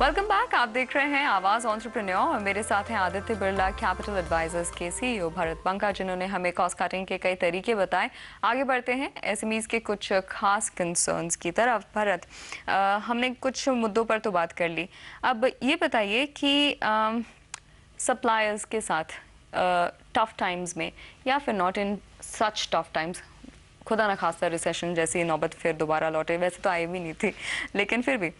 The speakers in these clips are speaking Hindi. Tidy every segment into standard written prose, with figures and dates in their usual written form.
Welcome back. आप देख रहे हैं आवाज एंटरप्रेन्योर और मेरे साथ हैं आदित्य बिरला कैपिटल एडवाइजर्स के सीईओ भरत बंका, जिन्होंने हमें कॉस्ट कटिंग के कई तरीके बताए। आगे बढ़ते हैं एसएमईज के कुछ खास कंसर्न्स की तरफ। भरत, हमने कुछ मुद्दों पर तो बात कर ली, अब ये बताइए कि सप्लायर्स के साथ टफ टाइम्स में या फिर not in such tough times, खुदा ना खास्ता रिसेशन जैसी नौबत फिर दोबारा लौटे, वैसे तो आई भी नहीं थी, लेकिन फिर भी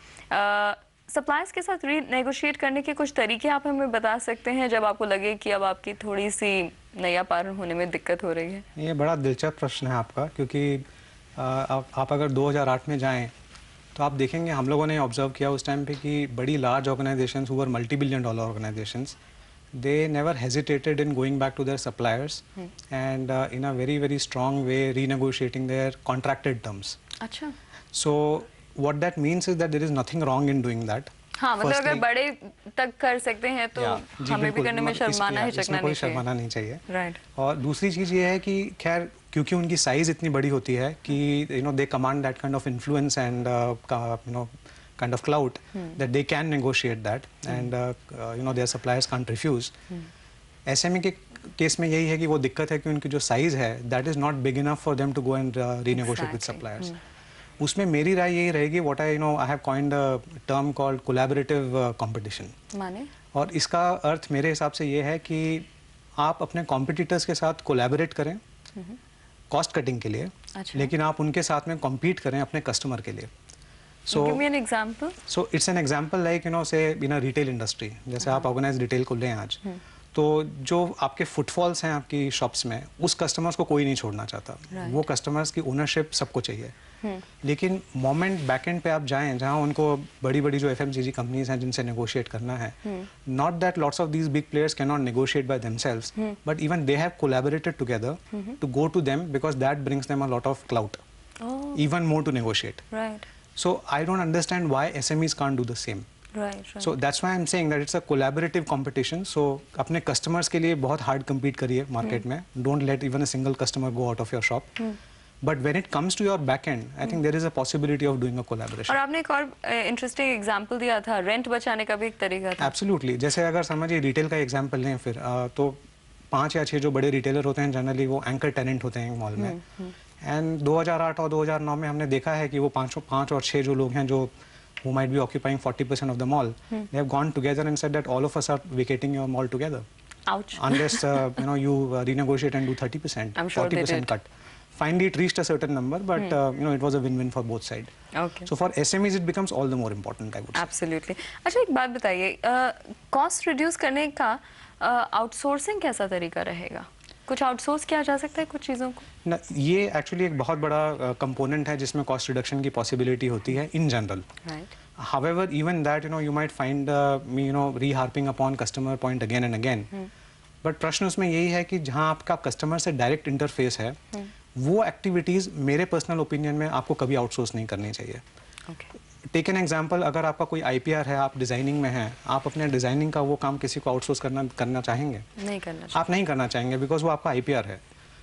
सप्लायर्स के साथ रीनेगोशिएट करने के कुछ तरीके आप हमें बता सकते हैं जब आपको लगे कि अब आपकी थोड़ी सी नैया पार होने में दिक्कत हो रही है? ये बड़ा दिलचस्प प्रश्न है आपका, क्योंकि आप अगर 2008 में जाएं तो आप देखेंगे हम लोगों ने ऑब्जर्व किया उस टाइम पे कि बड़ी लार्ज ऑर्गेनाइजेशंस, हुआ multi billion dollar organisations, they never hesitated in going back to their suppliers and in a very strong way renegotiating their contracted terms. अच्छा. So what that means is that there is nothing wrong in doing that. हाँ, मतलब अगर बड़े तक कर सकते हैं तो हमें भी करने में शर्माना हिचकना नहीं चाहिए। शर्माना नहीं चाहिए। राइट. और दूसरी चीज़ ये है कि खैर क्योंकि उनकी साइज इतनी बड़ी होती है कि they command that kind of influence and kind of clout that they can negotiate that and their suppliers can't refuse. SME के केस में यही है कि वो दिक्कत है कि उनकी जो साइज है that is not big enough for them to go and renegotiate with suppliers. उसमें मेरी राय यही रहेगी, what I have coined a term called collaborative competition. माने? और इसका अर्थ मेरे हिसाब से ये है कि आप अपने कॉम्पिटिटर्स के साथ कोलैबोरेट करें कॉस्ट कटिंग के लिए, लेकिन आप उनके साथ में कॉम्पीट करें अपने कस्टमर के लिए। So give me an example. So it's an example like say in a retail industry, जैसे आप ऑर्गेनाइज्ड रिटेल को लें आज, तो जो आपके फुटफॉल्स हैं आपकी शॉप्स में, उस कस्टमर्स को कोई नहीं छोड़ना चाहता। वो कस्टमर्स की ओनरशिप सबको चाहिए। लेकिन मोमेंट बैकएंड पे आप जाएं जहां उनको बड़ी बड़ी जो एफएमसीजी कंपनीज हैं जिनसे नेगोशिएट करना है, not that lots of these big players can not negotiate by themselves, but even they have collaborated together to go to them because that brings them a lot of clout, even more to negotiate. So I don't understand why SMEs can't do the same. Right. So that's why I'm saying that it's a collaborative competition. So अपने customers के लिए बहुत hard compete करिए market में. Don't let even a single customer go out of your shop. But when it comes to your back end, I think there is a possibility of doing a collaboration. और आपने एक और interesting example दिया था, rent बचाने का भी एक तरीका था. Absolutely. जैसे अगर समझिए retail का example लें फिर, तो 5 या 6 जो बड़े retailer होते हैं जनरली वो anchor tenant होते हैं मॉल में. एंड 2008 और 2009 में हमने देखा है कि वो 5 और 6 जो लोग हैं जो who might be occupying 40% of the mall, they have gone together and said that all of us are vacating your mall together. Ouch. Unless you renegotiate and do 30%, I'm sure 40% cut. Finally, it reached a certain number, but it was a win-win for both sides. Okay. So for SMEs, it becomes all the more important, I would say. Absolutely. अच्छा, एक बात बताइए, cost reduce करने का outsourcing कैसा तरीका रहेगा? कुछ आउटसोर्स किया जा सकता है कुछ चीज़ों को? ना, ये एक्चुअली एक बहुत बड़ा कंपोनेंट है जिसमें कॉस्ट रिडक्शन की पॉसिबिलिटी होती है in general. However even that you might find me reharping upon customer point again and again, but प्रश्न उसमें यही है कि जहां आपका कस्टमर से डायरेक्ट इंटरफेस है, वो एक्टिविटीज़ मेरे पर्सनल ओपिनियन में आपको कभी आउटसोर्स नहीं करनी चाहिए. टेक एन एग्जाम्पल, अगर आपका कोई IPR है, आप डिज़ाइनिंग में हैं, आप अपने डिज़ाइनिंग का वो काम किसी को आउटसोर्स करना चाहेंगे? नहीं करना चाहिए. आप नहीं करना चाहेंगे बिकॉज वो आपका IPR है.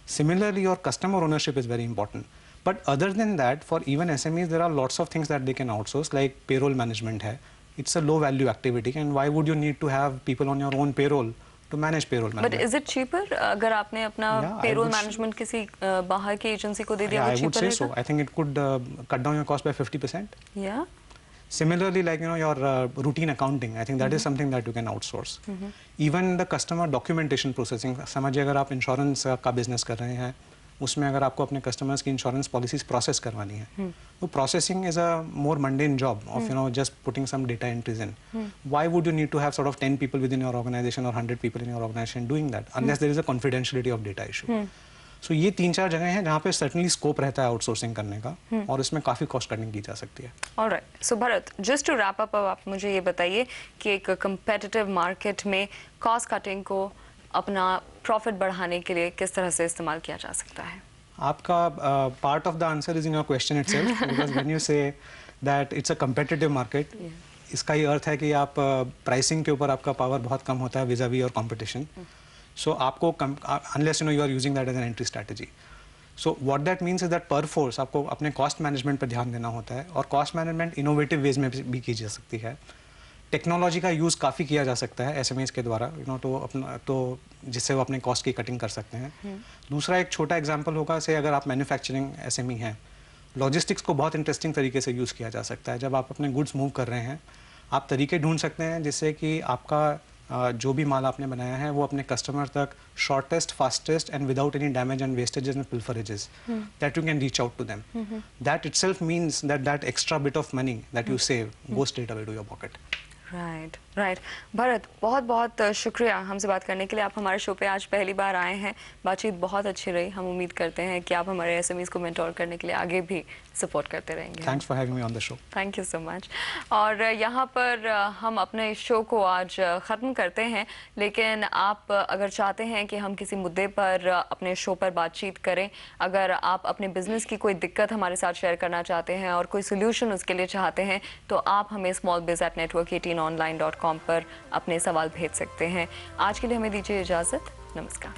Similarly your customer ownership is very important. But other than that for even SMEs there are lots of things that they can outsource, like payroll management है. It's a low value activity and why would you need to have people on your own payroll to manage payroll management. But is it cheaper अगर आपने अपना payroll management किसी बाहर की एजेंसी को दे दिया? I would say so. I think it could cut down your cost by 50%. Yeah. Similarly, like your routine accounting, I think that is something that you can outsource. Even the customer documentation processing. समझिए अगर आप इंश्योरेंस का बिजनेस कर रहे हैं, उसमें अगर आपको अपने कस्टमर्स की इंश्योरेंस पॉलिसीज प्रोसेस करवानी है, तो processing is a more mundane job of just putting some data entries in. Why would you need to have sort of 10 people within your organization or 100 people in your organization doing that unless there is a confidentiality of data issue. So ये 3-4 जगह हैं जहाँ पे certainly स्कोप रहता है आउटसोर्सिंग करने का, और इसमें काफ़ी कॉस्ट कटिंग की जा सकती है. Alright. So Bharat, just to wrap up, आप मुझे ये बताइए कि एक competitive market में कॉस्ट कटिंग को अपना प्रॉफिट बढ़ाने के लिए किस तरह से इस्तेमाल किया जा सकता है? आपका part of the answer is in your question itself, because when you say that it's a competitive market, इसका ये अर्थ है कि आप प्राइसिंग के ऊपर आपका पावर बहुत कम होता है विज़ावी और कंपटीशन. सो आपको unless you are using that as an entry strategy. So what that means is that पर फोर्स आपको अपने कॉस्ट मैनेजमेंट पर ध्यान देना होता है, और कॉस्ट मैनेजमेंट इनोवेटिव वेज में भी की जा सकती है. टेक्नोलॉजी का यूज़ काफ़ी किया जा सकता है एसएमईज के द्वारा, तो जिससे वो अपने कॉस्ट की कटिंग कर सकते हैं। दूसरा एक छोटा एग्जांपल होगा, से अगर आप मैन्युफैक्चरिंग एसएमई हैं, लॉजिस्टिक्स को बहुत इंटरेस्टिंग तरीके से यूज़ किया जा सकता है। जब आप अपने गुड्स मूव कर रहे हैं, आप तरीके ढूंढ सकते हैं जिससे कि आपका जो भी माल आपने बनाया है वो अपने कस्टमर तक shortest, fastest and without any damage and wastages and pilferages that you can reach out to them. That itself means that extra bit of money that you save goes straight away to your pocket. Right right. Bharat, बहुत बहुत शुक्रिया हमसे बात करने के लिए। आप हमारे शो पे आज पहली बार आए हैं, बातचीत बहुत अच्छी रही। हम उम्मीद करते हैं कि आप हमारे एसएमईज को मेंटोर करने के लिए आगे भी सपोर्ट करते रहेंगे। Thanks for having me on the show. Thank you so much. और यहाँ पर हम अपने शो को आज ख़त्म करते हैं, लेकिन आप अगर चाहते हैं कि हम किसी मुद्दे पर अपने शो पर बातचीत करें, अगर आप अपने बिजनेस की कोई दिक्कत हमारे साथ शेयर करना चाहते हैं और कोई सोल्यूशन उसके लिए चाहते हैं, तो आप हमें smallbiz@network18online.com पर अपने सवाल भेज सकते हैं। आज के लिए हमें दीजिए इजाज़त। नमस्कार।